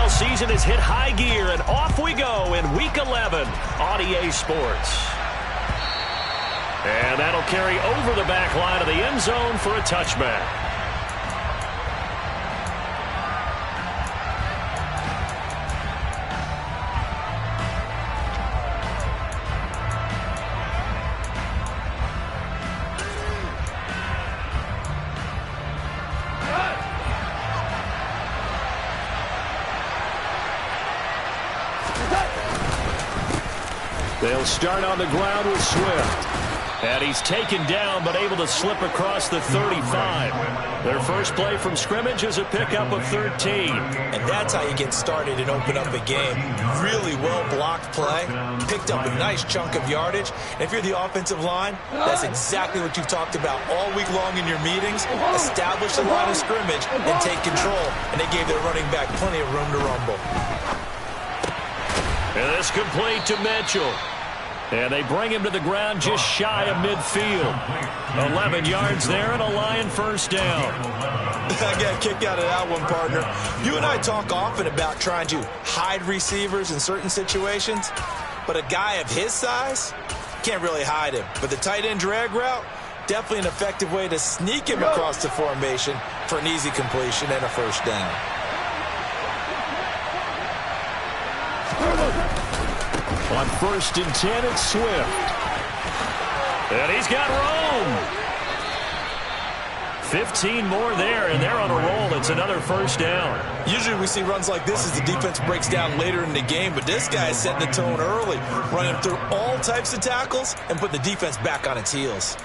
NFL season has hit high gear, and off we go in Week 11 on EA Sports. And that'll carry over the back line of the end zone for a touchback. They'll start on the ground with Swift. And he's taken down, but able to slip across the 35. Their first play from scrimmage is a pickup of 13. And that's how you get started and open up a game. Really well-blocked play. Picked up a nice chunk of yardage. And if you're the offensive line, that's exactly what you've talked about all week long in your meetings. Establish the line of scrimmage and take control. And they gave their running back plenty of room to rumble. And this complete to Mitchell. And they bring him to the ground just shy of midfield. 11 yards there and a Lion first down. I got a kick out of that one, partner. You and I talk often about trying to hide receivers in certain situations, but a guy of his size can't really hide him. But the tight end drag route, definitely an effective way to sneak him across the formation for an easy completion and a first down. On 1st and 10, it's Swift. And he's got Rome. 15 more there, and they're on a roll. It's another first down. Usually we see runs like this as the defense breaks down later in the game, but this guy is setting the tone early, running through all types of tackles and putting the defense back on its heels.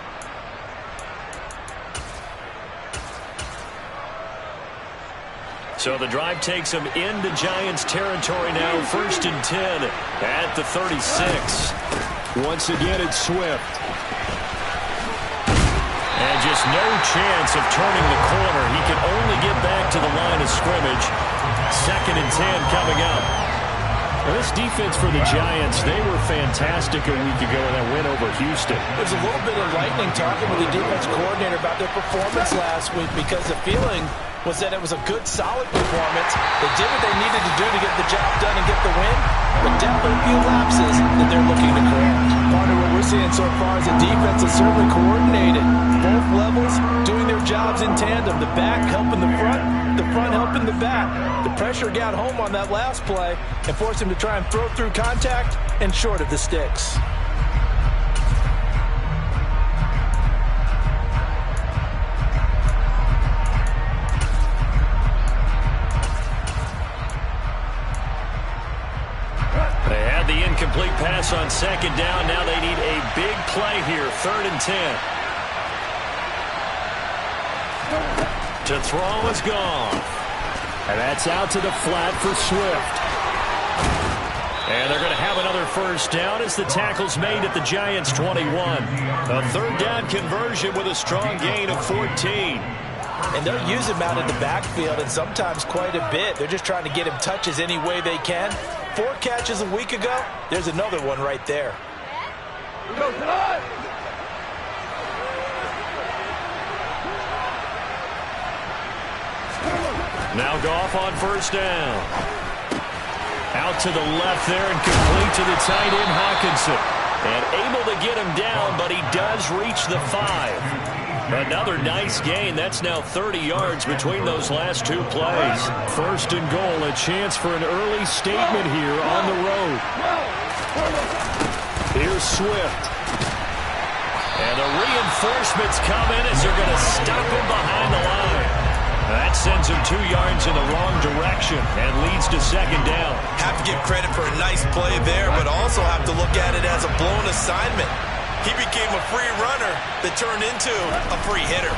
So the drive takes them into Giants territory now. 1st and 10 at the 36. Once again, it's Swift. And just no chance of turning the corner. He can only get back to the line of scrimmage. 2nd and 10 coming up. Well, this defense for the Giants, they were fantastic a week ago in that win over Houston. There's a little bit of lightning talking with the defense coordinator about their performance last week because the feeling was that it was a good, solid performance. They did what they needed to do to get the job done and get the win, but definitely a few lapses that they're looking to correct. Part of what we're seeing so far is the defense is certainly coordinated. Both levels doing their jobs in tandem. The back helping the front helping the back. The pressure got home on that last play and forced him to try and throw through contact and short of the sticks. Incomplete pass on 2nd down. Now they need a big play here. 3rd and 10. To throw is gone. And that's out to the flat for Swift. And they're going to have another first down as the tackle's made at the Giants' 21. A 3rd down conversion with a strong gain of 14. And they'll use him out in the backfield, and sometimes quite a bit. They're just trying to get him touches any way they can. 4 catches a week ago. There's another one right there. Now Goff on 1st down. Out to the left there and complete to the tight end Hockenson. And able to get him down, but he does reach the 5. Another nice gain. That's now 30 yards between those last 2 plays. 1st and goal, a chance for an early statement here on the road. Here's Swift. And the reinforcements come in as they're going to stop him behind the line. That sends him 2 yards in the wrong direction and leads to 2nd down. Have to give credit for a nice play there, but also have to look at it as a blown assignment. He became a free runner that turned into a free hitter.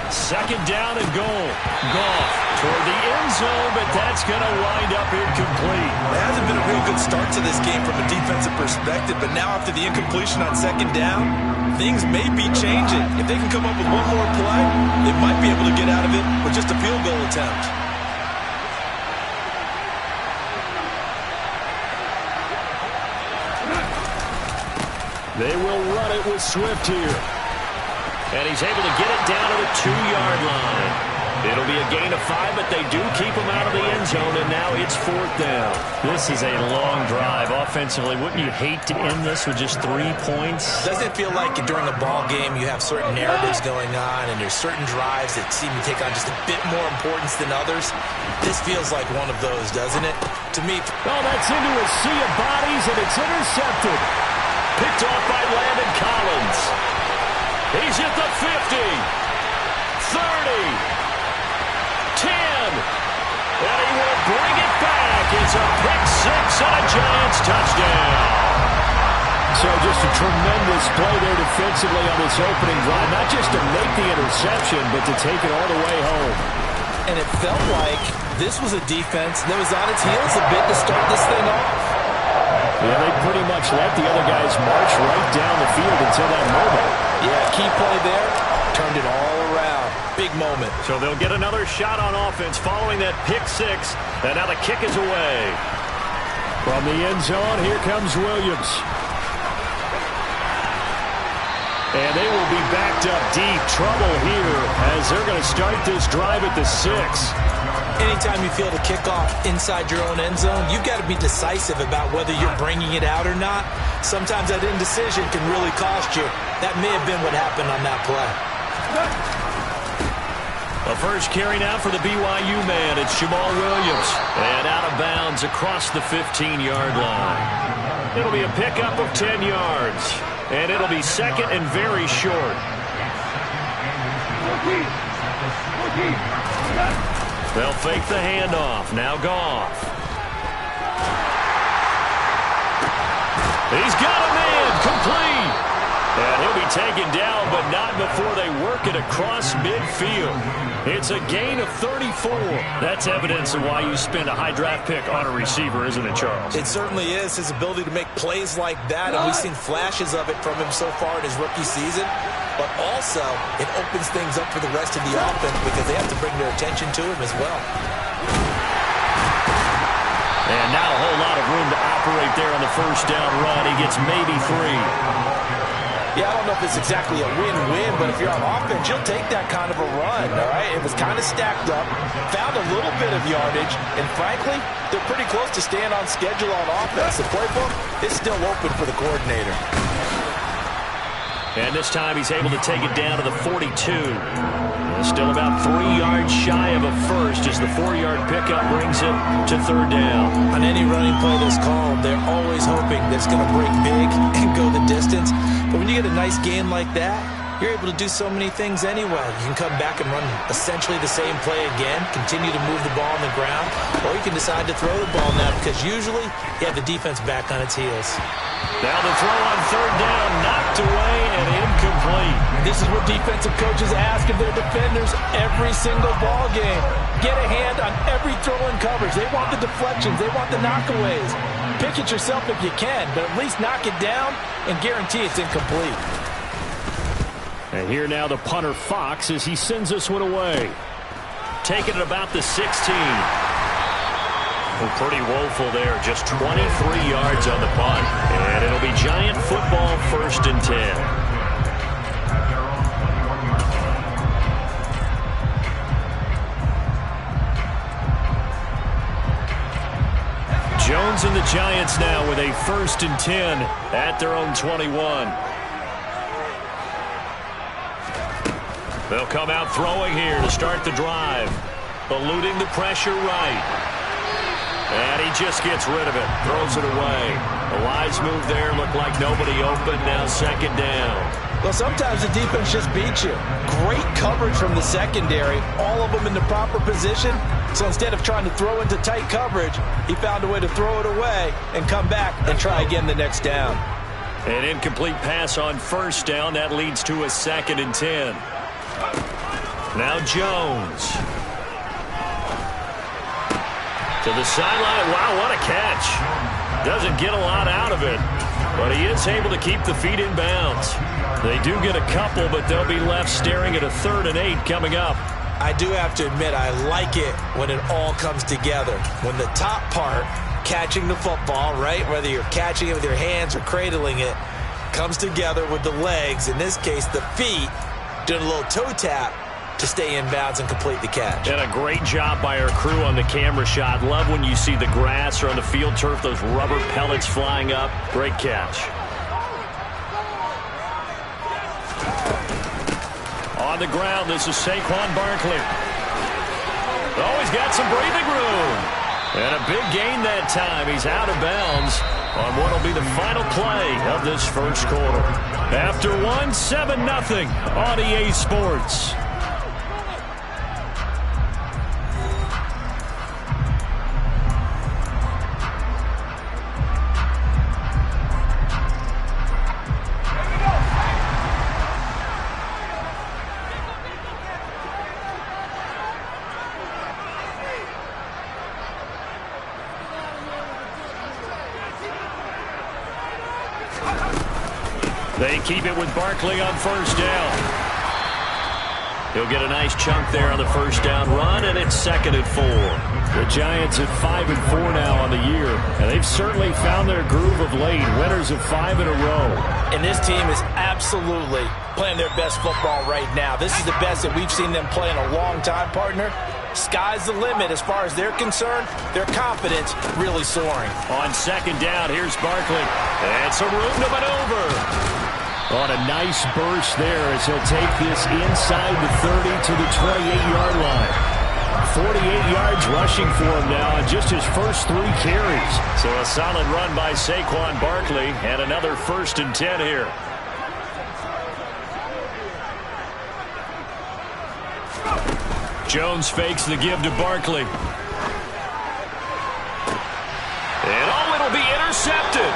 2nd down and goal. Goff toward the end zone, but that's going to wind up incomplete. It hasn't been a real good start to this game from a defensive perspective, but now after the incompletion on 2nd down, things may be changing. If they can come up with one more play, they might be able to get out of it with just a field goal attempt. They will run it with Swift here. And he's able to get it down to the 2-yard line. It'll be a gain of 5, but they do keep him out of the end zone, and now it's 4th down. This is a long drive offensively. Wouldn't you hate to end this with just 3 points? Doesn't it feel like during a ball game you have certain narratives going on and there's certain drives that seem to take on just a bit more importance than others? This feels like one of those, doesn't it? To me... Oh, that's into a sea of bodies, and it's intercepted. Picked off by Landon Collins. He's at the 50, 30, 10, and he will bring it back. It's a pick 6 and a Giants touchdown. So just a tremendous play there defensively on this opening drive, not just to make the interception, but to take it all the way home. And it felt like this was a defense that was on its heels a bit to start this thing off. Yeah, they pretty much let the other guys march right down the field until that moment. Yeah, key play there, turned it all around. Big moment. So they'll get another shot on offense following that pick 6, and now the kick is away. From the end zone, here comes Williams. And they will be backed up deep. Trouble here as they're going to start this drive at the 6. Anytime you feel the kickoff inside your own end zone, you've got to be decisive about whether you're bringing it out or not. Sometimes that indecision can really cost you. That may have been what happened on that play. A first carry now for the BYU man. It's Jamal Williams. And out of bounds across the 15-yard line. It'll be a pickup of 10 yards. And it'll be second and very short. They'll fake the handoff. Now Goff. He's got a man. Complete. And he'll be taken down, but not before they work it across midfield. It's a gain of 34. That's evidence of why you spend a high draft pick on a receiver, isn't it, Charles? It certainly is. His ability to make plays like that, and we've seen flashes of it from him so far in his rookie season. But also, it opens things up for the rest of the offense because they have to bring their attention to him as well. And now a whole lot of room to operate there on the first down run. He gets maybe 3. Yeah, I don't know if it's exactly a win-win, but if you're on offense, you'll take that kind of a run, all right? It was kind of stacked up, found a little bit of yardage, and frankly, they're pretty close to staying on schedule on offense. The playbook is still open for the coordinator. And this time he's able to take it down to the 42. Still about 3 yards shy of a first as the 4-yard pickup brings it to third down. On any running play that's called, they're always hoping that it's going to break big and go the distance. But when you get a nice gain like that, you're able to do so many things anyway. You can come back and run essentially the same play again, continue to move the ball on the ground, or you can decide to throw the ball now because usually you have the defense back on its heels. Now the throw on third down, knocked away and incomplete. This is what defensive coaches ask of their defenders every single ball game. Get a hand on every throw in coverage. They want the deflections. They want the knockaways. Pick it yourself if you can, but at least knock it down and guarantee it's incomplete. And here now the punter Fox as he sends this one away. Taking it about the 16. Well, pretty woeful there. Just 23 yards on the punt. And it'll be Giant football, 1st and 10. Jones and the Giants now with a 1st and 10 at their own 21. They'll come out throwing here to start the drive. Eluding the pressure right. And he just gets rid of it. Throws it away. A wise move there. Looked like nobody open. Now 2nd down. Well, sometimes the defense just beats you. Great coverage from the secondary. All of them in the proper position. So instead of trying to throw into tight coverage, he found a way to throw it away and come back and try again the next down. An incomplete pass on 1st down. That leads to a 2nd and 10. Now Jones. To the sideline. Wow, what a catch. Doesn't get a lot out of it, but he is able to keep the feet in bounds. They do get a couple, but they'll be left staring at a 3rd and 8 coming up. I do have to admit, I like it when it all comes together. When the top part, catching the football, right, whether you're catching it with your hands or cradling it, comes together with the legs, in this case the feet, doing a little toe tap. to stay inbounds and complete the catch. And a great job by our crew on the camera shot. Love when you see the grass or on the field turf, those rubber pellets flying up. Great catch. On the ground, this is Saquon Barkley. Oh, he's got some breathing room. And a big gain that time. He's out of bounds on what will be the final play of this first quarter. After 7-0 on EA Sports. They keep it with Barkley on first down. He'll get a nice chunk there on the first down run, and it's 2nd and 4. The Giants at 5-4 now on the year, and they've certainly found their groove of late. Winners of 5 in a row. And this team is absolutely playing their best football right now. This is the best that we've seen them play in a long time, partner. Sky's the limit as far as they're concerned. Their confidence really soaring. On 2nd down, here's Barkley. And some room to maneuver. On a nice burst there as he'll take this inside the 30 to the 28-yard line. 48 yards rushing for him now on just his first 3 carries. So a solid run by Saquon Barkley and another 1st and 10 here. Jones fakes the give to Barkley. And it'll be intercepted.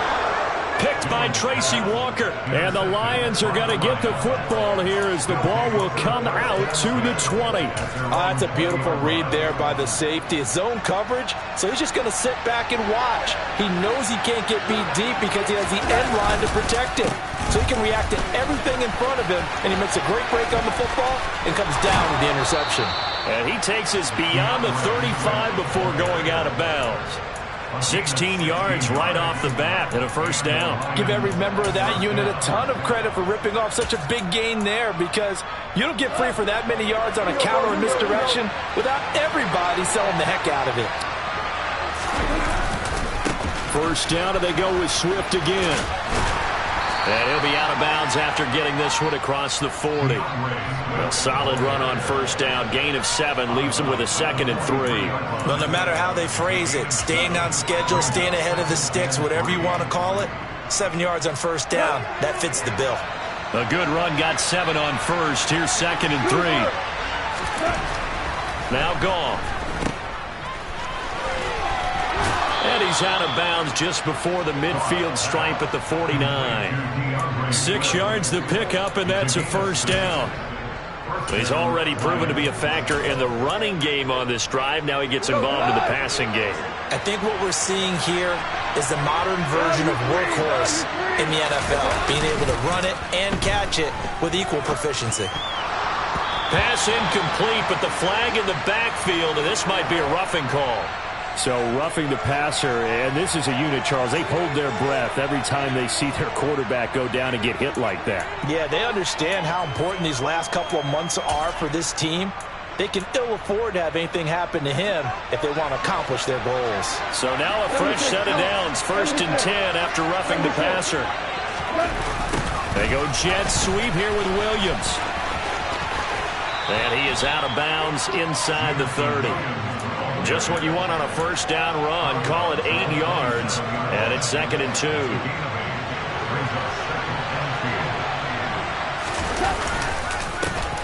Picked by Tracy Walker. And the Lions are going to get the football here as the ball will come out to the 20. That's a beautiful read there by the safety. It's zone coverage, so he's just going to sit back and watch. He knows he can't get beat deep because he has the end line to protect him. So he can react to everything in front of him, and he makes a great break on the football and comes down with the interception. And he takes us beyond the 35 before going out of bounds. 16 yards right off the bat and a first down. Give every member of that unit a ton of credit for ripping off such a big gain there, because you don't get free for that many yards on a counter or misdirection without everybody selling the heck out of it. First down, and they go with Swift again. And he'll be out of bounds after getting this one across the 40. A solid run on first down. Gain of 7 leaves him with a 2nd and 3. Well, no matter how they phrase it, staying on schedule, staying ahead of the sticks, whatever you want to call it, 7 yards on first down, that fits the bill. A good run, got 7 on first. Here's 2nd and 3. Now Goff. And he's out of bounds just before the midfield stripe at the 49. 6 yards the pickup, and that's a first down. He's already proven to be a factor in the running game on this drive. Now he gets involved in the passing game. I think what we're seeing here is the modern version of workhorse in the NFL, being able to run it and catch it with equal proficiency. Pass incomplete, but the flag in the backfield, and this might be a roughing call. So roughing the passer, and this is a unit, Charles. They hold their breath every time they see their quarterback go down and get hit like that. Yeah, they understand how important these last couple of months are for this team. They can ill afford to have anything happen to him if they want to accomplish their goals. So now a fresh set of downs, 1st and 10 after roughing the passer. They go jet sweep here with Williams. And he is out of bounds inside the 30. Just what you want on a first down run. Call it 8 yards, and it's 2nd and 2.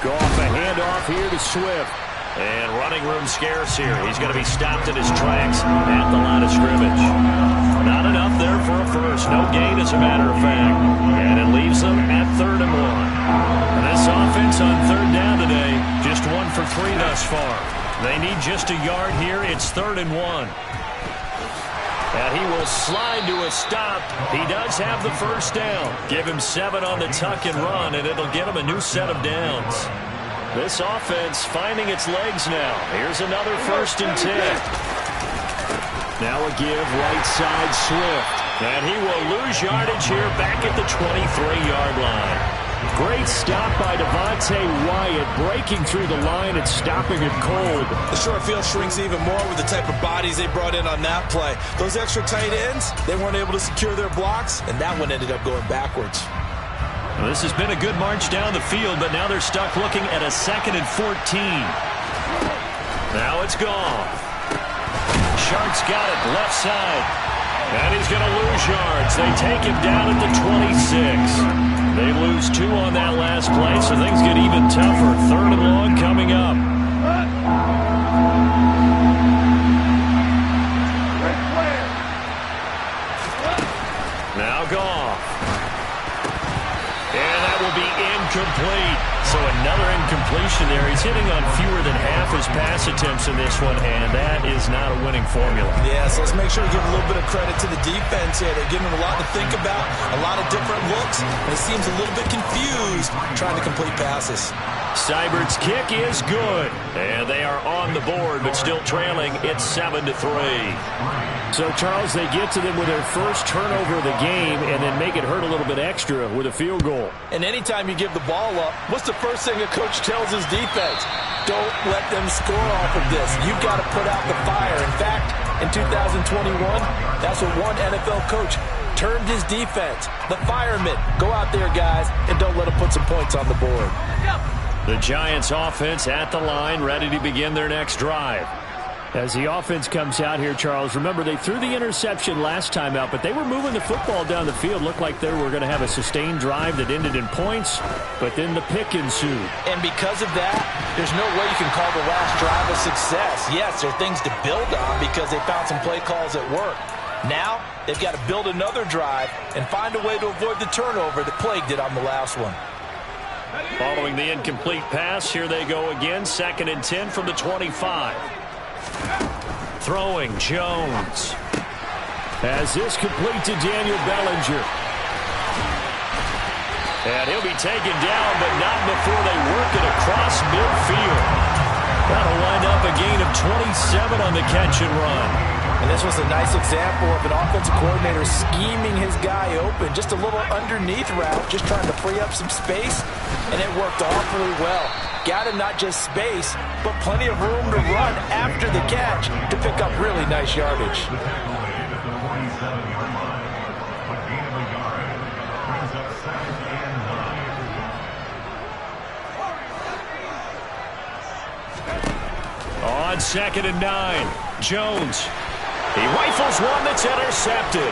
Goff, a handoff here to Swift. And running room scarce here. He's going to be stopped in his tracks at the line of scrimmage. Not enough there for a first. No gain, as a matter of fact. And it leaves them at 3rd and 1. And this offense on 3rd down today, just 1 for 3 thus far. They need just a yard here. It's 3rd and 1. And he will slide to a stop. He does have the first down. Give him 7 on the tuck and run, and it'll get him a new set of downs. This offense finding its legs now. Here's another 1st and 10. Now a give right side Swift. And he will lose yardage here back at the 23-yard line. Great stop by Devontae Wyatt, breaking through the line and stopping it cold. The short field shrinks even more with the type of bodies they brought in on that play. Those extra tight ends, they weren't able to secure their blocks, and that one ended up going backwards. Well, this has been a good march down the field, but now they're stuck looking at a 2nd and 14. Now it's gone. Sharks got it left side. And he's going to lose yards. They take him down at the 26. They lose 2 on that last play, so things get even tougher. 3rd and long coming up. Now Goff. And that will be incomplete. So another incompletion there. He's hitting on fewer than half his pass attempts in this one, and that is not a winning formula. Yeah, so let's make sure we give a little bit of credit to the defense here. They're giving him a lot to think about, a lot of different looks, and he seems a little bit confused trying to complete passes. Seibert's kick is good, and they are on the board, but still trailing. It's 7-3. So, Charles, they get to them with their first turnover of the game and then make it hurt a little bit extra with a field goal. And anytime you give the ball up, what's the first thing a coach tells his defense? Don't let them score off of this. You've got to put out the fire. In fact, in 2021, that's what one NFL coach termed his defense. The firemen. Go out there, guys, and don't let them put some points on the board. The Giants offense at the line, ready to begin their next drive. As the offense comes out here, Charles, remember they threw the interception last time out, but they were moving the football down the field. Looked like they were going to have a sustained drive that ended in points, but then the pick ensued. And because of that, there's no way you can call the last drive a success. Yes, there are things to build on because they found some play calls that work. Now, they've got to build another drive and find a way to avoid the turnover that plagued it on the last one. Following the incomplete pass, here they go again, 2nd and 10 from the 25. Throwing Jones. As this complete to Daniel Bellinger. And he'll be taken down, but not before they work it across midfield. That'll wind up a gain of 27 on the catch and run. And this was a nice example of an offensive coordinator scheming his guy open. Just a little underneath route, just trying to free up some space, and it worked awfully well. Got him not just space, but plenty of room to run after the catch to pick up really nice yardage. On 2nd and 9, Jones. He rifles one that's intercepted.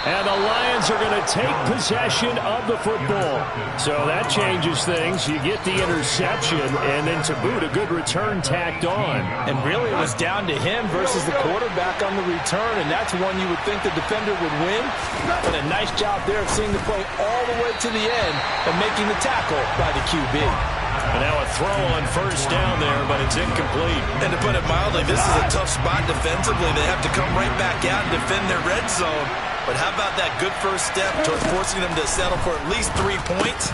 And the Lions are going to take possession of the football. So that changes things. You get the interception, and then to boot, a good return tacked on. And really, it was down to him versus the quarterback on the return, and that's one you would think the defender would win. But a nice job there of seeing the play all the way to the end and making the tackle by the QB. And now a throw on 1st down there, but it's incomplete. And to put it mildly, this is a tough spot defensively. They have to come right back out and defend their red zone. But how about that good first step towards forcing them to settle for at least 3 points?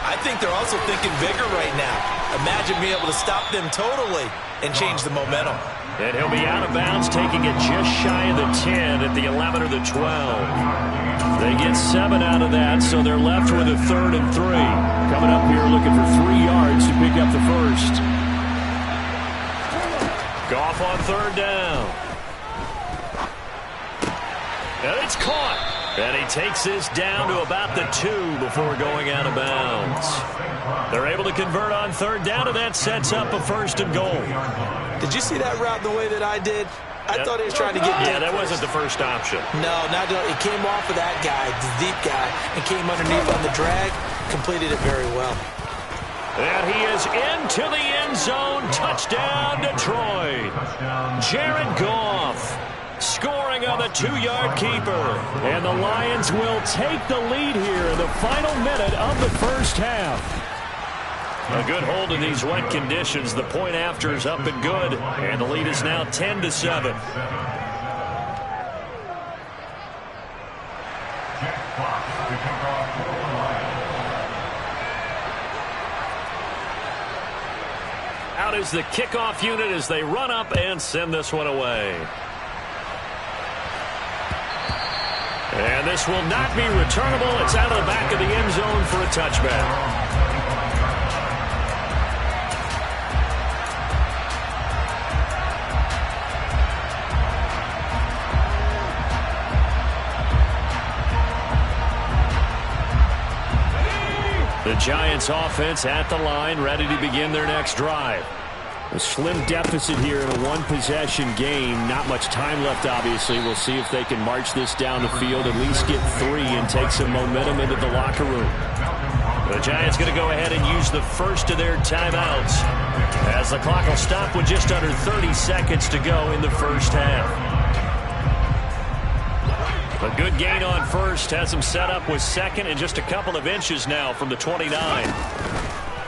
I think they're also thinking bigger right now. Imagine being able to stop them totally and change the momentum. And he'll be out of bounds, taking it just shy of the 10 at the 11 or the 12. They get 7 out of that, so they're left with a 3rd and 3. Coming up here looking for 3 yards to pick up the first. Goff on 3rd down. And it's caught. And he takes this down to about the 2 before going out of bounds. They're able to convert on 3rd down, and that sets up a 1st and goal. Did you see that route the way that I did? I thought he was trying to get deep. Yeah, that wasn't the first option. No, not doing. It came off of that guy, the deep guy, and came underneath on the drag. Completed it very well. And he is into the end zone. Touchdown, Detroit. Jared Goff scoring on the 2-yard keeper. And the Lions will take the lead here in the final minute of the first half. A good hold in these wet conditions. The point after is up and good. And the lead is now 10-7. Out is the kickoff unit as they run up and send this one away. And And this will not be returnable. It's out of the back of the end zone for a touchback. The Giants offense at the line, ready to begin their next drive. A slim deficit here in a one-possession game. Not much time left, obviously. We'll see if they can march this down the field, at least get 3 and take some momentum into the locker room. The Giants going to go ahead and use the first of their timeouts as the clock will stop with just under 30 seconds to go in the first half. A good gain on first has him set up with second and just a couple of inches now from the 29.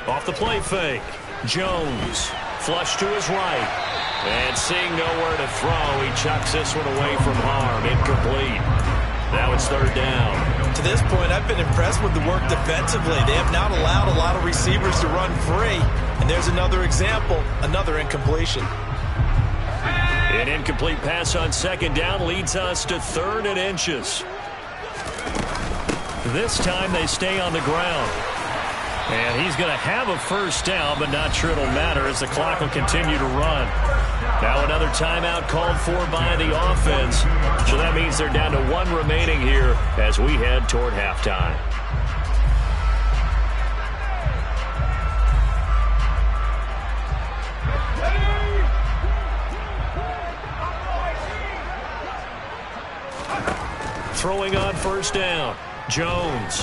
Off the play fake. Jones flush to his right. And seeing nowhere to throw, he chucks this one away from harm. Incomplete. Now it's third down. To this point, I've been impressed with the work defensively. They have not allowed a lot of receivers to run free. And there's another example, another incompletion. An incomplete pass on second down leads us to 3rd and inches. This time they stay on the ground. And he's going to have a first down, but not sure it'll matter as the clock will continue to run. Now another timeout called for by the offense. So that means they're down to 1 remaining here as we head toward halftime. Throwing on first down. Jones.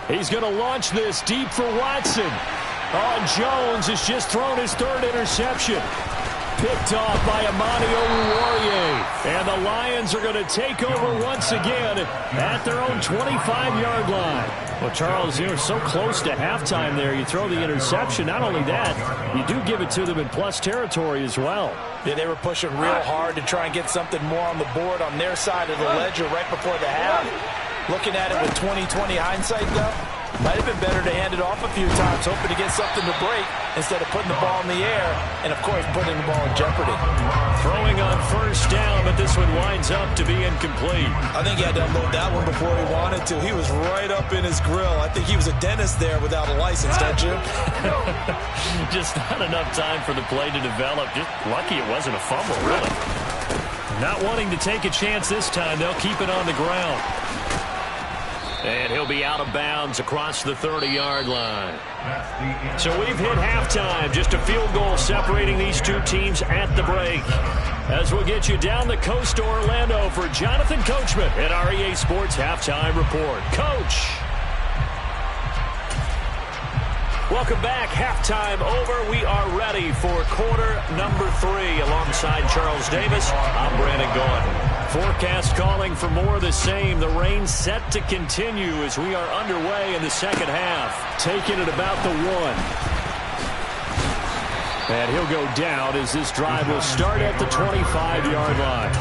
He's going to launch this deep for Watson. Oh, Jones has just thrown his 3rd interception. Picked off by Amani Oruwariye. And the Lions are going to take over once again at their own 25-yard line. Well, Charles, you're so close to halftime there. You throw the interception. Not only that, you do give it to them in plus territory as well. Yeah, they were pushing real hard to try and get something more on the board on their side of the ledger right before the half. Looking at it with 20/20 hindsight, though, might have been better to hand it off a few times, hoping to get something to break instead of putting the ball in the air and, of course, putting the ball in jeopardy. Throwing on first down, but this one winds up to be incomplete. I think he had to unload that one before he wanted to. He was right up in his grill. I think he was a dentist there without a license, don't you? Just not enough time for the play to develop. Just lucky it wasn't a fumble, really. Not wanting to take a chance this time. They'll keep it on the ground. And he'll be out of bounds across the 30-yard line. So we've hit halftime. Just a field goal separating these two teams at the break. As we'll get you down the coast to Orlando for Jonathan Coachman at our EA Sports Halftime Report. Coach. Welcome back. Halftime over. We are ready for quarter number 3 alongside Charles Davis. I'm Brandon Gaudin. Forecast calling for more of the same. The rain set to continue as we are underway in the second half. Taking it about the 1. And he'll go down as this drive will start at the 25-yard line.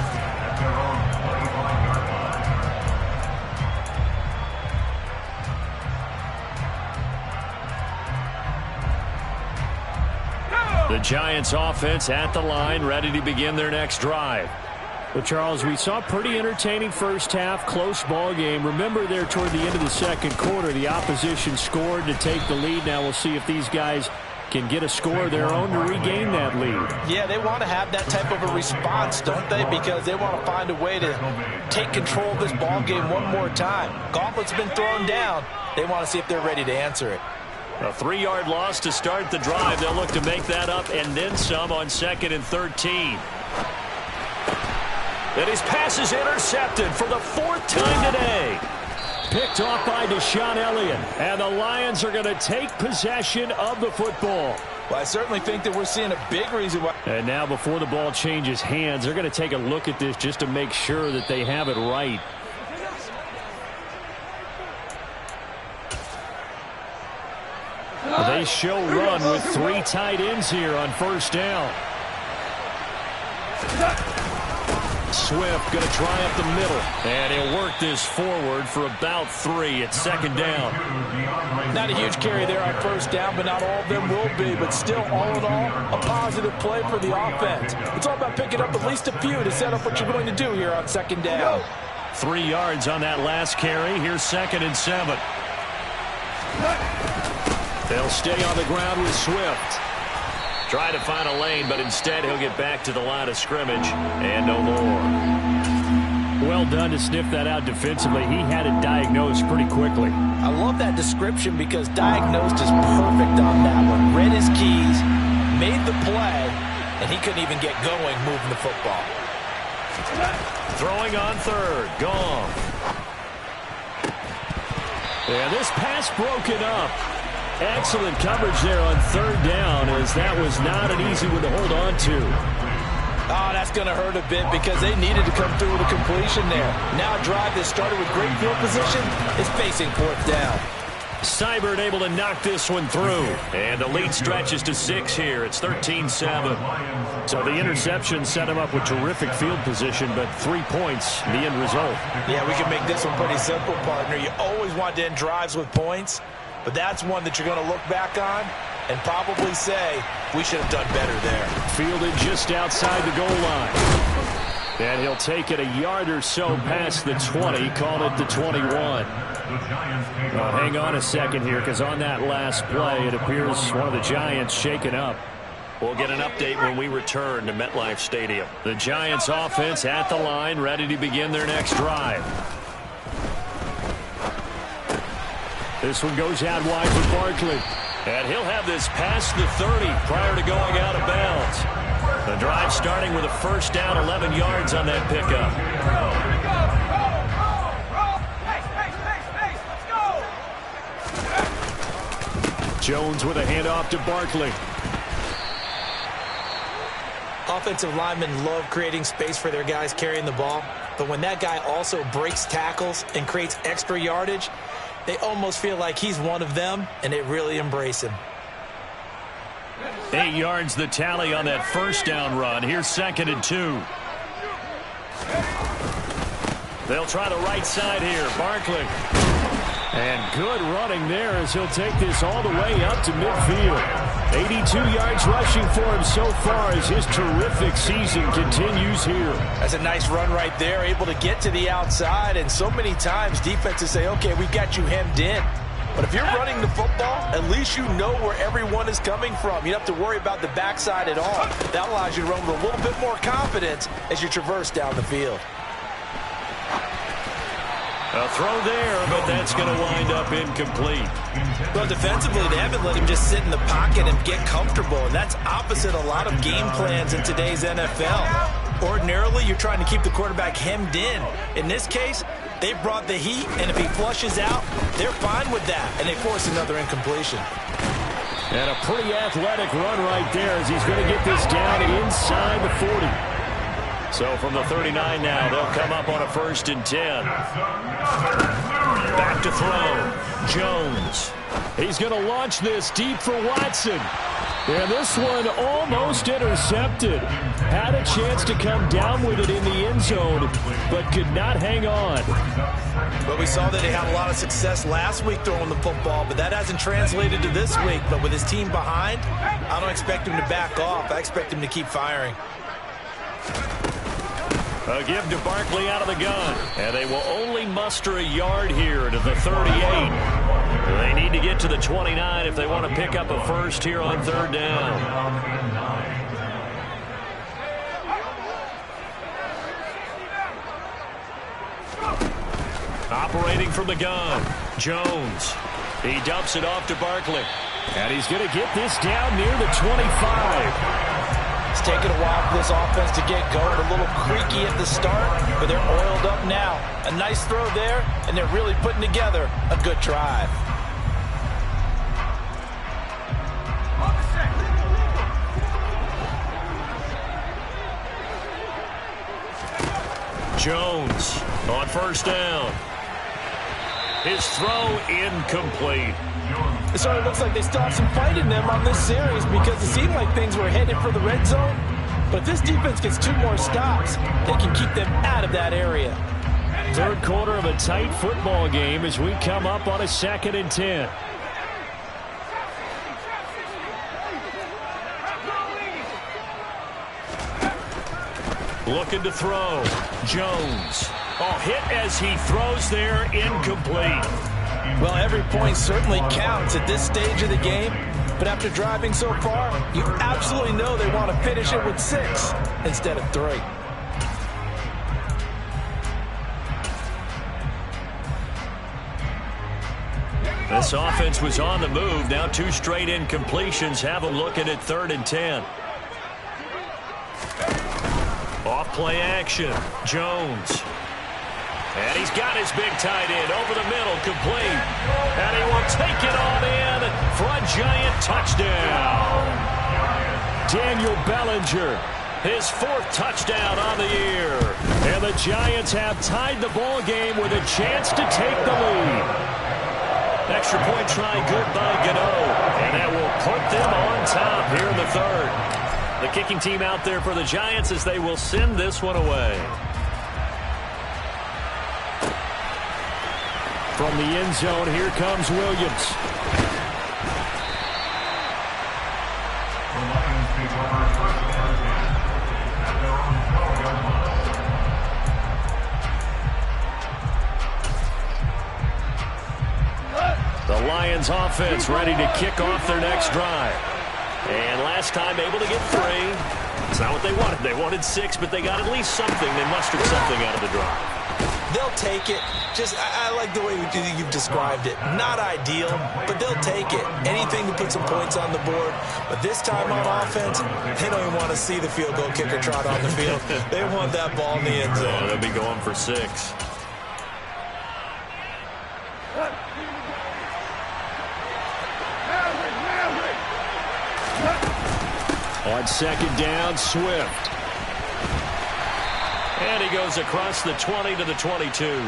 The Giants offense at the line, ready to begin their next drive. Well, Charles, we saw a pretty entertaining first half, close ball game. Remember there toward the end of the second quarter, the opposition scored to take the lead. Now we'll see if these guys can get a score of their own to regain that lead. Yeah, they want to have that type of a response, don't they? Because they want to find a way to take control of this ball game one more time. Gauntlet's been thrown down. They want to see if they're ready to answer it. A 3-yard loss to start the drive. They'll look to make that up and then some on 2nd and 13. And his pass is intercepted for the 4th time today. Picked off by Deshaun Elliott. And the Lions are going to take possession of the football. Well, I certainly think that we're seeing a big reason why. And now before the ball changes hands, they're going to take a look at this just to make sure that they have it right. They show run with 3 tight ends here on first down. Swift going to try up the middle. And he'll work this forward for about 3 at 2nd down. Not a huge carry there on first down, but not all of them will be. But still, all in all, a positive play for the offense. It's all about picking up at least a few to set up what you're going to do here on 2nd down. 3 yards on that last carry. Here's 2nd and 7. They'll stay on the ground with Swift. Try to find a lane, but instead he'll get back to the line of scrimmage and no more. Well done to sniff that out defensively. He had it diagnosed pretty quickly. I love that description because diagnosed is perfect on that one. Read his keys, made the play, and he couldn't even get going moving the football. Throwing on 3rd. Gone. And this pass broken up. Excellent coverage there on 3rd down, as that was not an easy one to hold on to. Oh, that's going to hurt a bit because they needed to come through with a completion there. Now a drive that started with great field position is facing 4th down. Seibert able to knock this one through. And the lead stretches to 6 here. It's 13-7. So the interception set him up with terrific field position, but 3 points, the end result. Yeah, we can make this one pretty simple, partner. You always want to end drives with points, but that's one that you're going to look back on and probably say, we should have done better there. Fielded just outside the goal line. And he'll take it a yard or so past the 20, call it the 21. Well, hang on a second here, because on that last play, it appears one of the Giants shaken up. We'll get an update when we return to MetLife Stadium. The Giants offense at the line, ready to begin their next drive. This one goes out wide for Barkley. And he'll have this past the 30 prior to going out of bounds. The drive starting with a 1st down, 11 yards on that pickup. Jones with a handoff to Barkley. Offensive linemen love creating space for their guys carrying the ball, but when that guy also breaks tackles and creates extra yardage, they almost feel like he's one of them, and they really embrace him. 8 yards the tally on that 1st down run. Here's 2nd and 2. They'll try the right side here. Barkley. And good running there as he'll take this all the way up to midfield. 82 yards rushing for him so far as his terrific season continues here. That's a nice run right there, able to get to the outside, and so many times defenses say, okay, we got you hemmed in. But if you're running the football, at least you know where everyone is coming from. You don't have to worry about the backside at all. That allows you to run with a little bit more confidence as you traverse down the field. A throw there, but that's going to wind up incomplete. Well, defensively, they haven't let him just sit in the pocket and get comfortable, and that's opposite a lot of game plans in today's NFL. Ordinarily, you're trying to keep the quarterback hemmed in. In this case, they brought the heat, and if he flushes out, they're fine with that, and they force another incompletion. And a pretty athletic run right there as he's going to get this down inside the 40. So from the 39 now, they'll come up on a 1st and 10. Back to throw. Jones. He's going to launch this deep for Watson. And this one almost intercepted. Had a chance to come down with it in the end zone, but could not hang on. But we saw that he had a lot of success last week throwing the football, but that hasn't translated to this week. But with his team behind, I don't expect him to back off. I expect him to keep firing. A give to Barkley out of the gun. And they will only muster a yard here to the 38. They need to get to the 29 if they want to pick up a 1st here on 3rd down. Operating from the gun, Jones. He dumps it off to Barkley. And he's going to get this down near the 25. It's taken a while for this offense to get going. A little creaky at the start, but they're oiled up now. A nice throw there, and they're really putting together a good drive. Jones on 1st down. His throw incomplete. It sort of looks like they still have some fight in them on this series because it seemed like things were headed for the red zone. But if this defense gets 2 more stops, they can keep them out of that area. 3rd quarter of a tight football game as we come up on a 2nd and 10. Looking to throw. Jones. Oh, hit as he throws there, incomplete. Well, every point certainly counts at this stage of the game. But after driving so far, you absolutely know they want to finish it with 6 instead of 3. This offense was on the move. Now 2 straight incompletions have them looking at 3rd and 10. Off play action. Jones. And he's got his big tight end over the middle, complete. And he will take it on in for a Giant touchdown. Daniel Bellinger, his 4th touchdown on the year. And the Giants have tied the ball game with a chance to take the lead. Extra point try good by Gano. And that will put them on top here in the 3rd. The kicking team out there for the Giants as they will send this one away. From the end zone, here comes Williams. The Lions offense ready to kick off their next drive. And last time able to get 3. It's not what they wanted. They wanted 6, but they got at least something. They mustered something out of the drive. They'll take it. I like the way you've described it. Not ideal, but they'll take it. Anything to put some points on the board. But this time on offense, they don't even want to see the field goal kicker trot on the field. They want that ball in the end zone. They'll be going for 6. On 2nd down, Swift. And he goes across the 20 to the 22.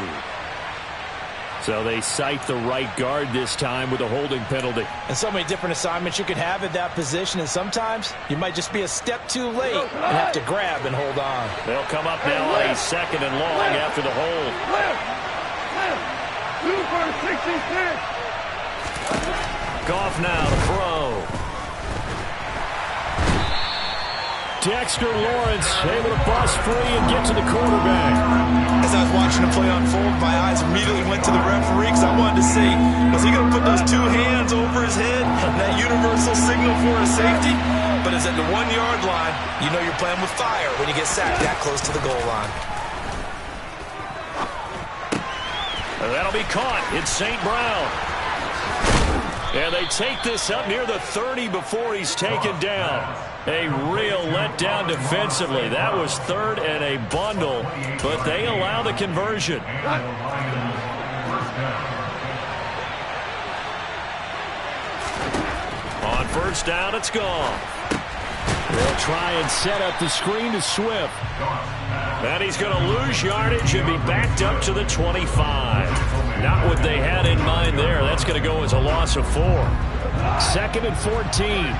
So they cite the right guard this time with a holding penalty. And so many different assignments you could have at that position, and sometimes you might just be a step too late and have to grab and hold on. They'll come up now on a 2nd and long after the hold. Goff now to throw. Dexter Lawrence able to bust free and get to the quarterback. As I was watching the play unfold, my eyes immediately went to the referee because I wanted to see, was he going to put those 2 hands over his head, that universal signal for a safety? But it's at the 1-yard line. You know you're playing with fire when you get sacked that close to the goal line. And that'll be caught. It's St. Brown. And they take this up near the 30 before he's taken down. A real letdown defensively. That was 3rd and a bundle, but they allow the conversion. On 1st down, it's gone. They'll try and set up the screen to Swift. And he's going to lose yardage and be backed up to the 25. Not what they had in mind there. That's going to go as a loss of 4. 2nd and 14.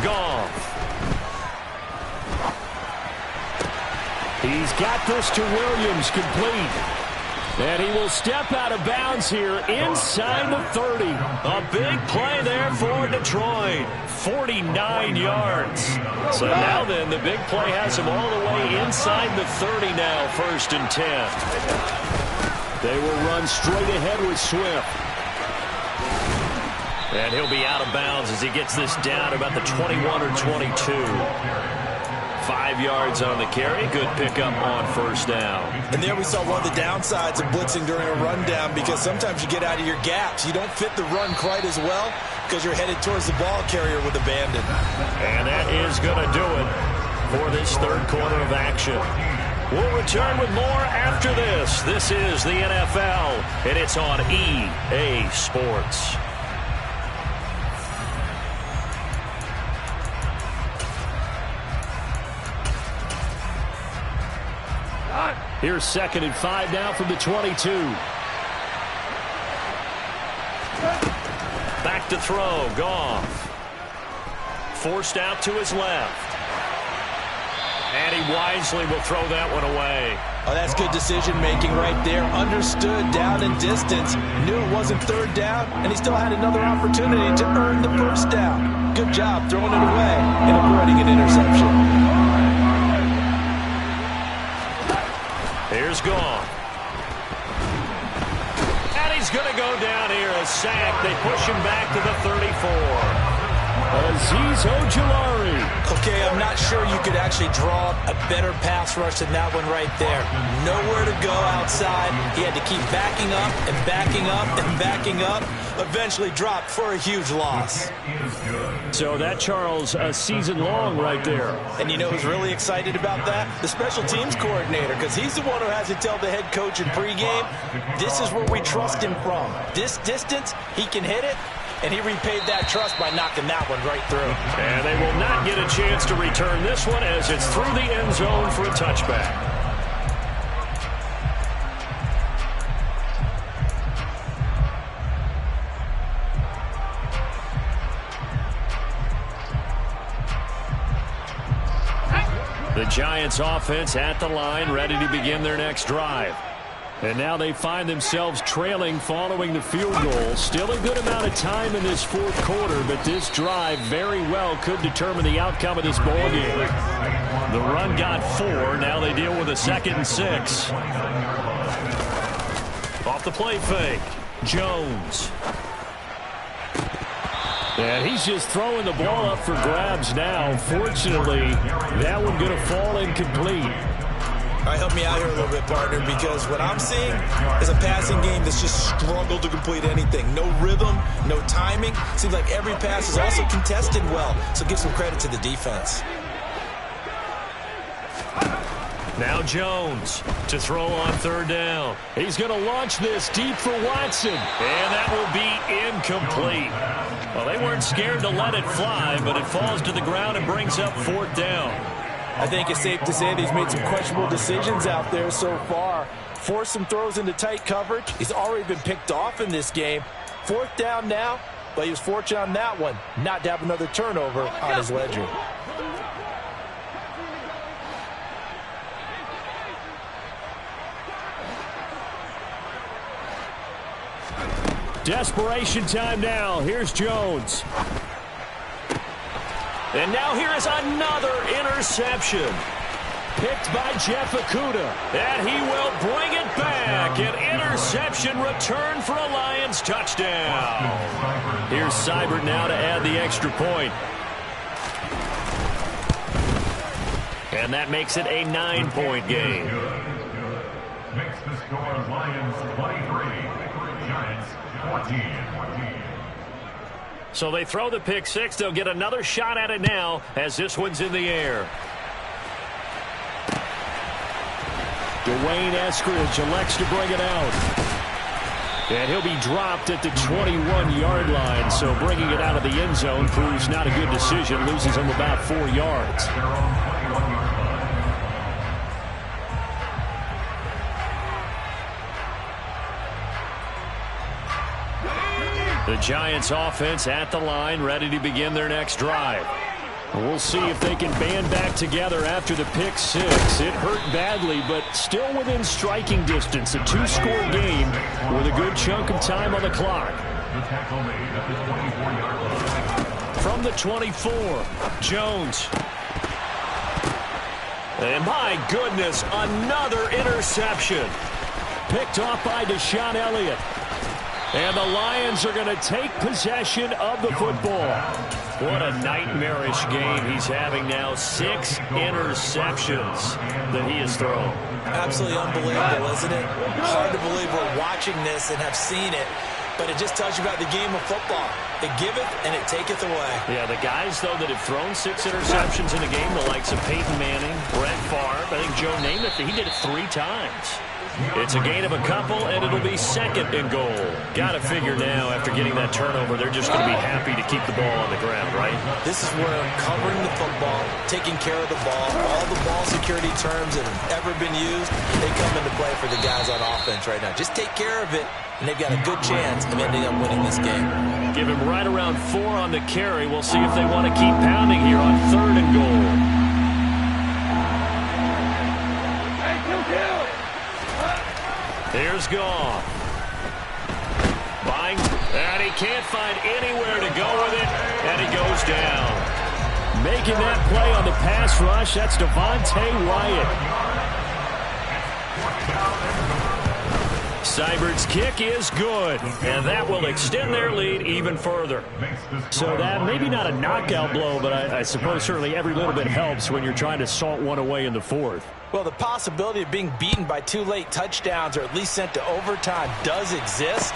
Goff. He's got this to Williams, complete. And he will step out of bounds here inside the 30. A big play there for Detroit. 49 yards. So now then, the big play has him all the way inside the 30 now, 1st and 10. They will run straight ahead with Swift. And he'll be out of bounds as he gets this down about the 21 or 22. 5 yards on the carry. Good pickup on 1st down. And there we saw one of the downsides of blitzing during a rundown, because sometimes you get out of your gaps. You don't fit the run quite as well because you're headed towards the ball carrier with abandon. And that is going to do it for this 3rd quarter of action. We'll return with more after this. This is the NFL, and it's on EA Sports. Here's 2nd and 5 now from the 22. Back to throw, Goff. Forced out to his left. And he wisely will throw that one away. Oh, that's good decision-making right there. Understood down and distance. Knew it wasn't 3rd down, and he still had another opportunity to earn the 1st down. Good job throwing it away and avoiding an interception. Here's Goff. And he's going to go down here. A sack. They push him back to the 34. Azeez Ojulari. Okay, I'm not sure you could actually draw a better pass rush than that one right there. Nowhere to go outside. He had to keep backing up and backing up and backing up. Eventually dropped for a huge loss. So that, Charles, a season long right there. And you know who's really excited about that? The special teams coordinator, because he's the one who has to tell the head coach in pregame, this is where we trust him from. This distance, he can hit it. And he repaid that trust by knocking that one right through. And they will not get a chance to return this one as it's through the end zone for a touchback. The Giants offense at the line, ready to begin their next drive. And now they find themselves trailing following the field goal. Still a good amount of time in this fourth quarter, but this drive very well could determine the outcome of this ball game. The run got 4. Now they deal with a 2nd and 6. Off the play fake. Jones. And he's just throwing the ball up for grabs now. Fortunately, that one going to fall incomplete. All right, help me out here a little bit, partner, because what I'm seeing is a passing game that's just struggled to complete anything. No rhythm, no timing. Seems like every pass is also contested well, so give some credit to the defense. Now Jones to throw on 3rd down. He's going to launch this deep for Watson, and that will be incomplete. Well, they weren't scared to let it fly, but it falls to the ground and brings up 4th down. I think it's safe to say that he's made some questionable decisions out there so far. Forced some throws into tight coverage. He's already been picked off in this game. 4th down now, but he was fortunate on that one not to have another turnover on his ledger. Desperation time now. Here's Jones. And now here is another interception. Picked by Jeff Okudah. And he will bring it back. An interception return for a Lions touchdown. Here's Seibert now to add the extra point. And that makes it a 9-point game. Makes the score Lions 23, Giants 14. So they throw the pick 6. They'll get another shot at it now as this one's in the air. Dwayne Eskridge elects to bring it out. And he'll be dropped at the 21-yard line. So bringing it out of the end zone proves not a good decision. Loses him about 4 yards. The Giants offense at the line, ready to begin their next drive. We'll see if they can band back together after the pick 6. It hurt badly, but still within striking distance. A 2-score game with a good chunk of time on the clock. From the 24, Jones. And my goodness, another interception. Picked off by Deshaun Elliott. And the Lions are going to take possession of the football. What a nightmarish game he's having now. 6 interceptions that he has thrown. Absolutely unbelievable, isn't it? Hard to believe we're watching this and have seen it, but it just tells you about the game of football. It giveth and it taketh away. Yeah, the guys, though, that have thrown 6 interceptions in a game, the likes of Peyton Manning, Brett Favre, I think Joe Namath, he did it 3 times. It's a gain of a couple, and it'll be 2nd and goal. Got to figure now, after getting that turnover, they're just going to be happy to keep the ball on the ground, right? This is where covering the football, taking care of the ball, all the ball security terms that have ever been used, they come into play for the guys on offense right now. Just take care of it, and they've got a good chance of ending up winning this game. Give him right around 4 on the carry. We'll see if they want to keep pounding here on 3rd and goal. Here's Goff. Buying, and he can't find anywhere to go with it, and he goes down. Making that play on the pass rush, that's Devontae Wyatt. Seibert's kick is good, and that will extend their lead even further. So that maybe not a knockout blow, but I suppose certainly every little bit helps when you're trying to salt one away in the fourth. Well, the possibility of being beaten by 2 late touchdowns or at least sent to overtime does exist.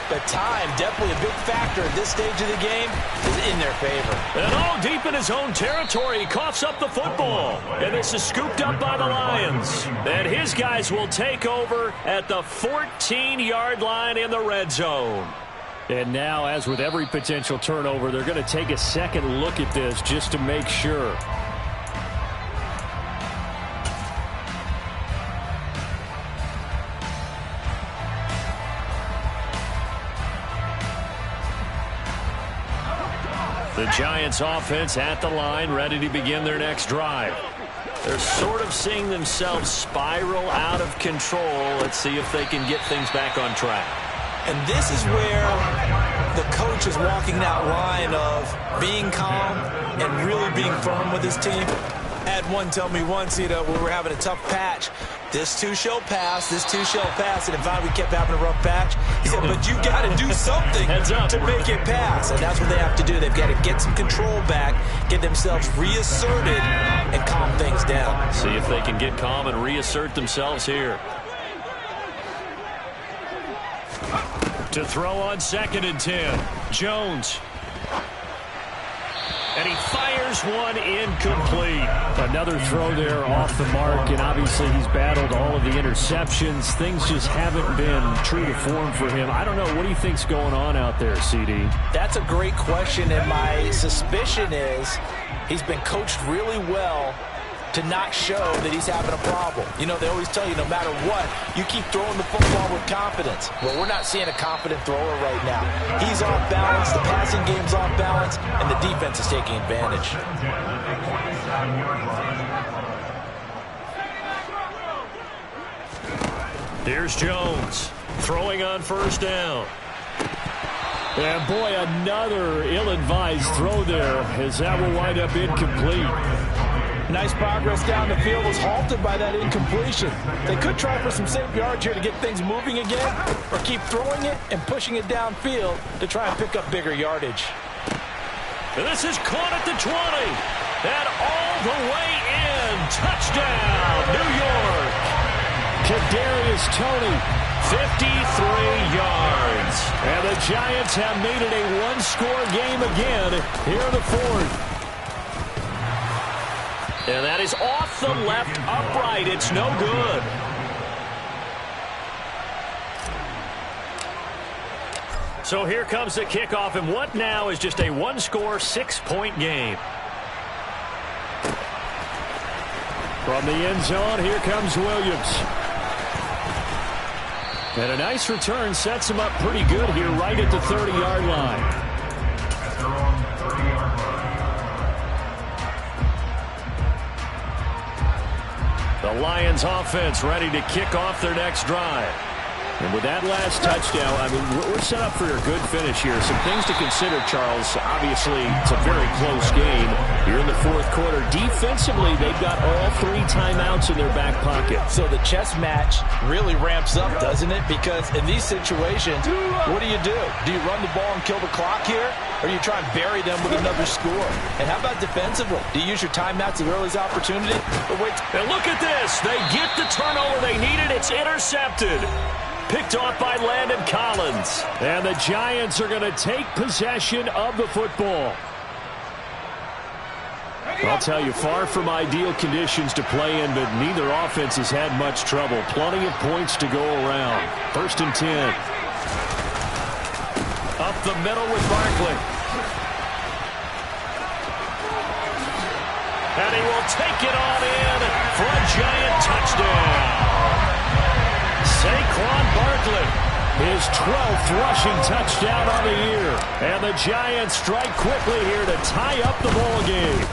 But time, definitely a big factor at this stage of the game, is in their favor. And all deep in his own territory, he coughs up the football. And this is scooped up by the Lions. And his guys will take over at the 14-yard line in the red zone. And now, as with every potential turnover, they're going to take a second look at this just to make sure. The Giants offense at the line, ready to begin their next drive. They're sort of seeing themselves spiral out of control. Let's see if they can get things back on track. And this is where the coach is walking that line of being calm and really being firm with his team. I had one tell me once, when we were having a tough patch, this too shall pass, this too shall pass, and finally we kept having a rough patch. He said, but you got to do something to make it pass, and that's what they have to do. They've got to get some control back, get themselves reasserted, and calm things down. See if they can get calm and reassert themselves here. To throw on 2nd and 10, Jones. And he fires one incomplete. Another throw there off the mark, and obviously he's battled all of the interceptions. Things just haven't been true to form for him. I don't know. What do you think's going on out there, CD? That's a great question, and my suspicion is he's been coached really well to not show that he's having a problem. You know, they always tell you no matter what, you keep throwing the football with confidence. Well, we're not seeing a confident thrower right now. He's off balance, the passing game's off balance, and the defense is taking advantage. Here's Jones throwing on 1st down. And boy, another ill-advised throw there, as that will wind up incomplete. Nice progress down the field was halted by that incompletion. They could try for some safe yards here to get things moving again, or keep throwing it and pushing it downfield to try and pick up bigger yardage. And this is caught at the 20. And all the way in. Touchdown, New York. Kadarius Toney, 53 yards. And the Giants have made it a one-score game again here in the fourth. And that is off the left upright. It's no good. So here comes the kickoff, and what now is just a one-score, 6-point game. From the end zone, here comes Williams. And a nice return sets him up pretty good here right at the 30-yard line. The Lions offense ready to kick off their next drive. And with that last touchdown, I mean, we're set up for a good finish here. Some things to consider, Charles. Obviously, it's a very close game. Here in the fourth quarter, defensively, they've got all 3 timeouts in their back pocket. So the chess match really ramps up, doesn't it? Because in these situations, what do? Do you run the ball and kill the clock here? Or do you try and bury them with another score? And how about defensively? Do you use your timeouts at earliest opportunity? Or wait. And look at this. They get the turnover they needed. It's intercepted. Picked off by Landon Collins. And the Giants are going to take possession of the football. I'll tell you, far from ideal conditions to play in, but neither offense has had much trouble. Plenty of points to go around. 1st and 10. Up the middle with Barkley. And he will take it on in for a Giant touchdown. Saquon Barkley, his 12th rushing touchdown on the year. And the Giants strike quickly here to tie up the ball game.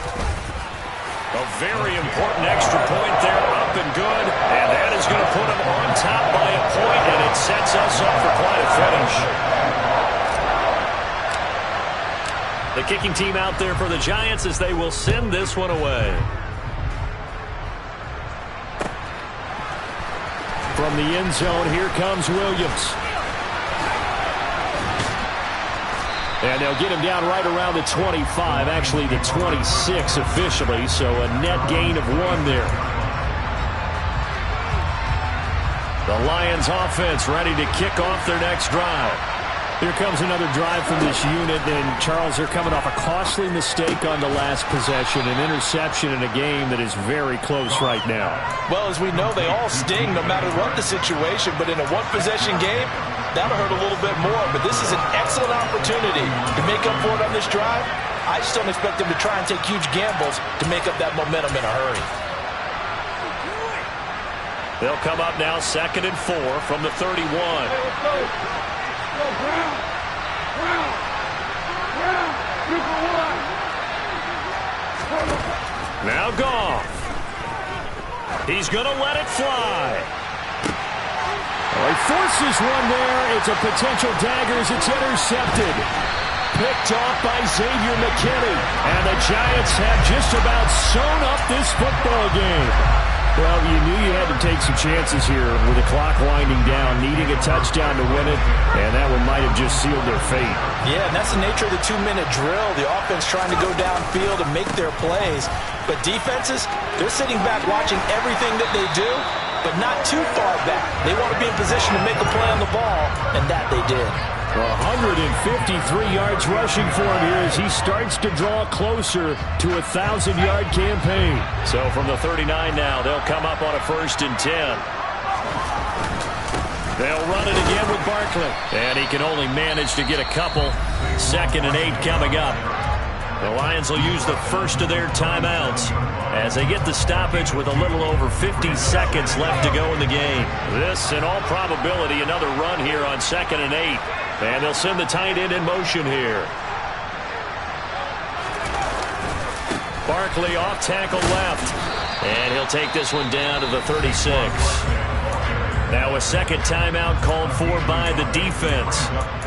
A very important extra point there, up and good. And that is going to put them on top by a point, and it sets us up for quite a finish. The kicking team out there for the Giants as they will send this one away. From the end zone, here comes Williams. And they'll get him down right around the 25, actually the 26 officially, so a net gain of 1 there. The Lions offense ready to kick off their next drive. Here comes another drive from this unit, and Charles, they're coming off a costly mistake on the last possession, an interception in a game that is very close right now. Well, as we know, they all sting no matter what the situation, but in a one-possession game, that'll hurt a little bit more. But this is an excellent opportunity to make up for it on this drive. I just don't expect them to try and take huge gambles to make up that momentum in a hurry. They'll come up now 2nd and 4 from the 31. Now Goff. He's going to let it fly. Well, he forces one there. It's a potential dagger as it's intercepted. Picked off by Xavier McKinney. And the Giants have just about sewn up this football game. Well, you knew you had to take some chances here with the clock winding down, needing a touchdown to win it, and that one might have just sealed their fate. Yeah, and that's the nature of the 2-minute drill. The offense trying to go downfield and make their plays. But defenses, they're sitting back watching everything that they do, but not too far back. They want to be in position to make a play on the ball, and that they did. 153 yards rushing for him here as he starts to draw closer to a 1,000-yard campaign. So from the 39 now, they'll come up on a 1st and 10. They'll run it again with Barkley. And he can only manage to get a couple. 2nd and 8 coming up. The Lions will use the first of their timeouts as they get the stoppage with a little over 50 seconds left to go in the game. This, in all probability, another run here on 2nd and 8. And they'll send the tight end in motion here. Barkley off tackle left. And he'll take this one down to the 36. Now a second timeout called for by the defense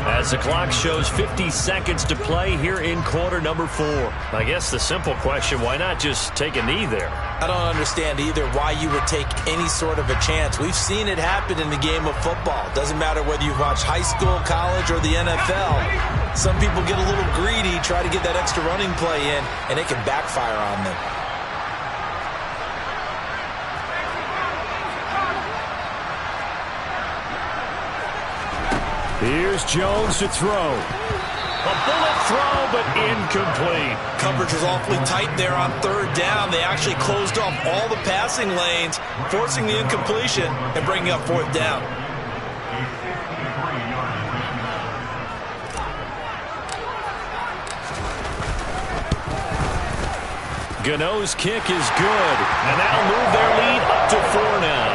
as the clock shows 50 seconds to play here in quarter number 4. I guess the simple question, why not just take a knee there? I don't understand either why you would take any sort of a chance. We've seen it happen in the game of football. Doesn't matter whether you've watched high school, college, or the NFL. Some people get a little greedy, try to get that extra running play in, and it can backfire on them. Here's Jones to throw. A bullet throw, but incomplete. Coverage was awfully tight there on 3rd down. They actually closed off all the passing lanes, forcing the incompletion and bringing up 4th down. Gano's kick is good, and that'll move their lead up to 4 now.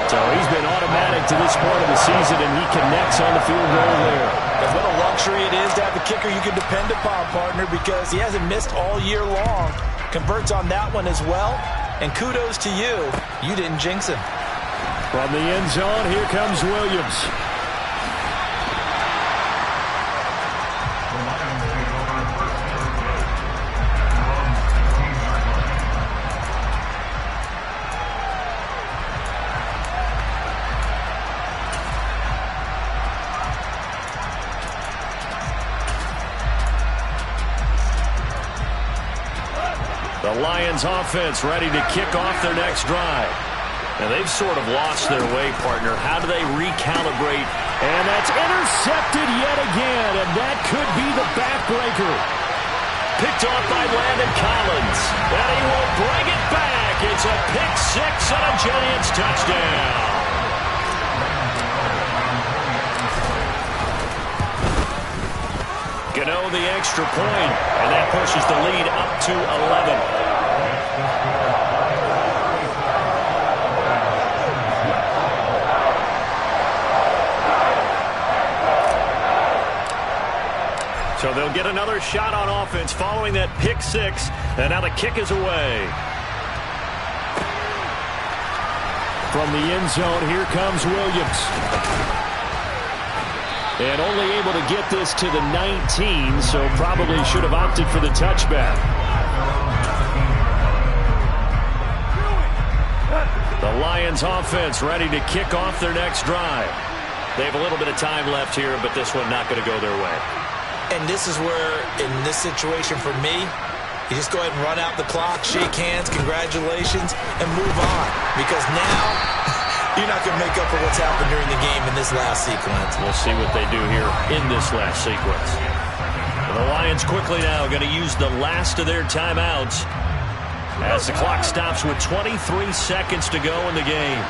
So he's been automatic to this part of the season, and he connects on the field goal there. And what a luxury it is to have a kicker you can depend upon, partner, because he hasn't missed all year long. Converts on that one as well. And kudos to you. You didn't jinx him. From the end zone, here comes Williams. The Lions offense ready to kick off their next drive. And they've sort of lost their way, partner. How do they recalibrate? And that's intercepted yet again, and that could be the backbreaker. Picked off by Landon Collins. And he will bring it back. It's a pick 6 and a Giants touchdown. Gano the extra point, and that pushes the lead up to 11. So they'll get another shot on offense following that pick 6, and now the kick is away. From the end zone, here comes Williams. And only able to get this to the 19, so probably should have opted for the touchback. The The Lions offense ready to kick off their next drive. They have a little bit of time left here, but this one not going to go their way. And this is where, in this situation for me, you just go ahead and run out the clock, shake hands, congratulations, and move on. Because now, you're not going to make up for what's happened during the game in this last sequence. We'll see what they do here in this last sequence. The Lions quickly now going to use the last of their timeouts as the clock stops with 23 seconds to go in the game.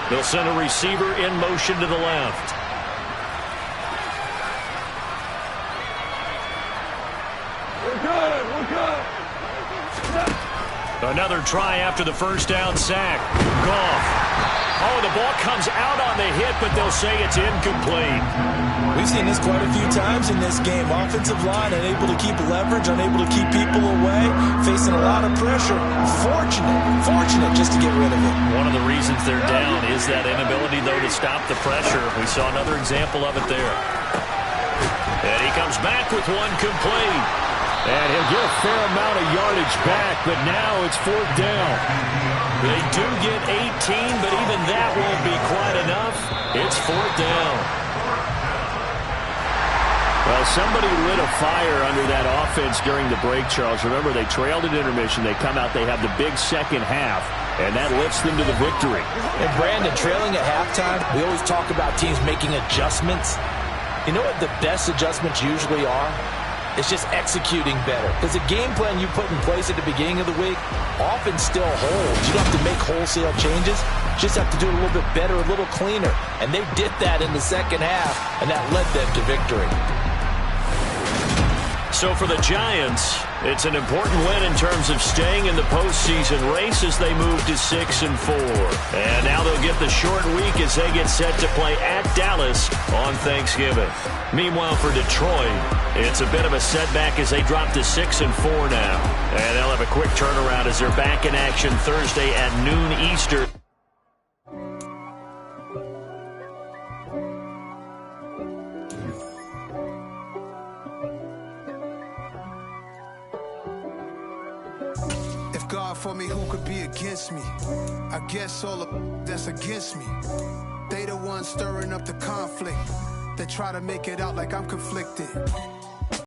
They'll send a receiver in motion to the left. We're good. Another try after the first down sack. Goff. Oh, the ball comes out on the hit, but they'll say it's incomplete. We've seen this quite a few times in this game. Offensive line unable to keep leverage, unable to keep people away, facing a lot of pressure. Fortunate just to get rid of it. One of the reasons they're down is that inability, though, to stop the pressure. We saw another example of it there. And he comes back with one complete. And he'll get a fair amount of yardage back, but now it's fourth down. They do get 18, but even that won't be quite enough. It's fourth down. Well, somebody lit a fire under that offense during the break, Charles. Remember, they trailed at intermission. They come out, they have the big second half, and that lifts them to the victory. And Brandon, trailing at halftime, we always talk about teams making adjustments. You know what the best adjustments usually are? It's just executing better. Because the game plan you put in place at the beginning of the week often still holds. You don't have to make wholesale changes. You just have to do it a little bit better, a little cleaner. And they did that in the second half, and that led them to victory. So for the Giants, it's an important win in terms of staying in the postseason race as they move to 6-4. And now they'll get the short week as they get set to play at Dallas on Thanksgiving. Meanwhile, for Detroit, it's a bit of a setback as they drop to 6-4 now. And they'll have a quick turnaround as they're back in action Thursday at noon Eastern. God for me, who could be against me? I guess all the that's against me. They the ones stirring up the conflict. They try to make it out like I'm conflicted.